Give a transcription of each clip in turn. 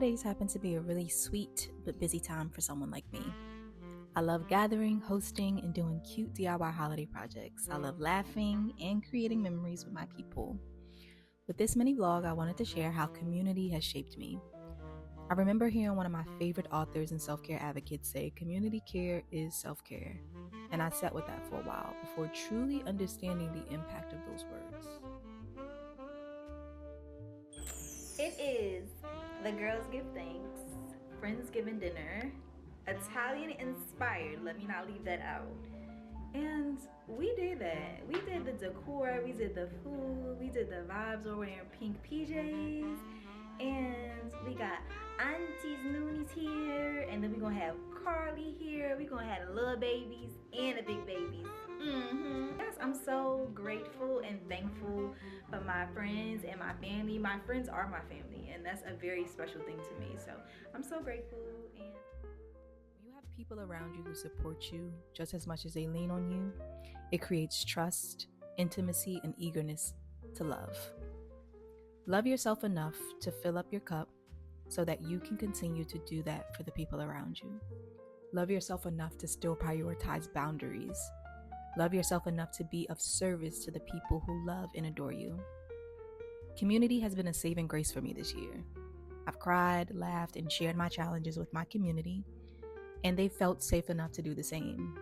holidays happen to be a really sweet but busy time for someone like me. I love gathering, hosting, and doing cute DIY holiday projects. I love laughing and creating memories with my people. With this mini vlog, I wanted to share how community has shaped me. I remember hearing one of my favorite authors and self-care advocates say, "Community care is self-care." And I sat with that for a while before truly understanding the impact of those words. It is the Girls Give Thanks Friendsgiving dinner, Italian inspired, let me not leave that out. And we did that. We did the decor, we did the food, we did the vibes. We're wearing pink PJs, and we got aunties, noonies here, and then we're gonna have Carly here. We're gonna have the little babies and the big babies. Yes, I'm so grateful and thankful for my friends and my family. My friends are my family, and that's a very special thing to me. So I'm so grateful. And when you have people around you who support you just as much as they lean on you, it creates trust, intimacy, and eagerness to love. Love yourself enough to fill up your cup so that you can continue to do that for the people around you. Love yourself enough to still prioritize boundaries. Love yourself enough to be of service to the people who love and adore you. Community has been a saving grace for me this year. I've cried, laughed, and shared my challenges with my community, and they felt safe enough to do the same.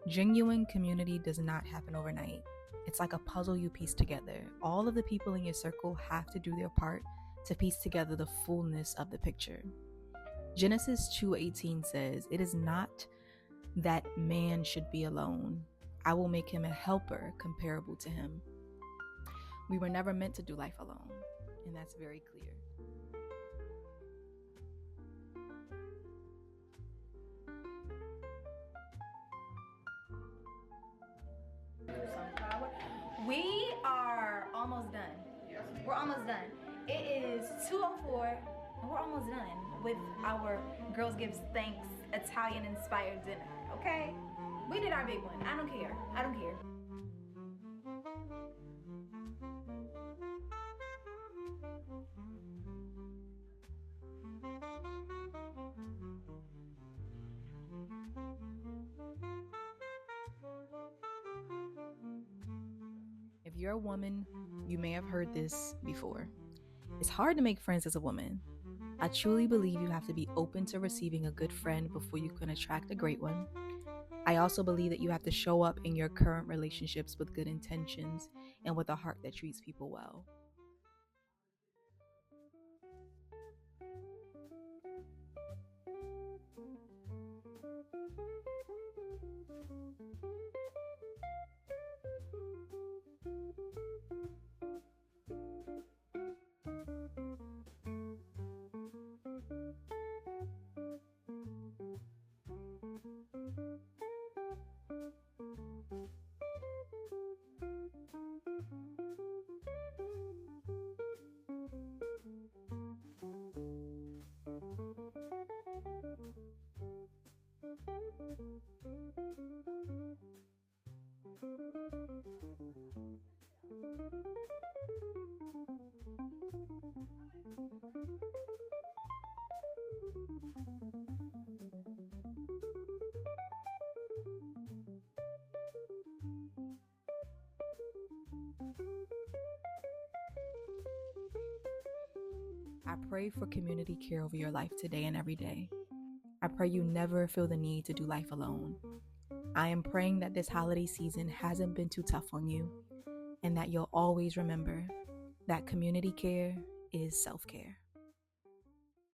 Genuine community does not happen overnight. It's like a puzzle you piece together. All of the people in your circle have to do their part to piece together the fullness of the picture. Genesis 2:18 says, "It is not that man should be alone. I will make him a helper comparable to him." We were never meant to do life alone, and that's very clear. We are almost done. We're almost done. It is 2:04, and we're almost done with our Girls Gives Thanks Italian inspired dinner, okay? We did our big one. I don't care. I don't care. If you're a woman, you may have heard this before. It's hard to make friends as a woman. I truly believe you have to be open to receiving a good friend before you can attract a great one. I also believe that you have to show up in your current relationships with good intentions and with a heart that treats people well. I pray for community care over your life today and every day. I pray you never feel the need to do life alone. I am praying that this holiday season hasn't been too tough on you, and that you'll always remember that community care is self-care.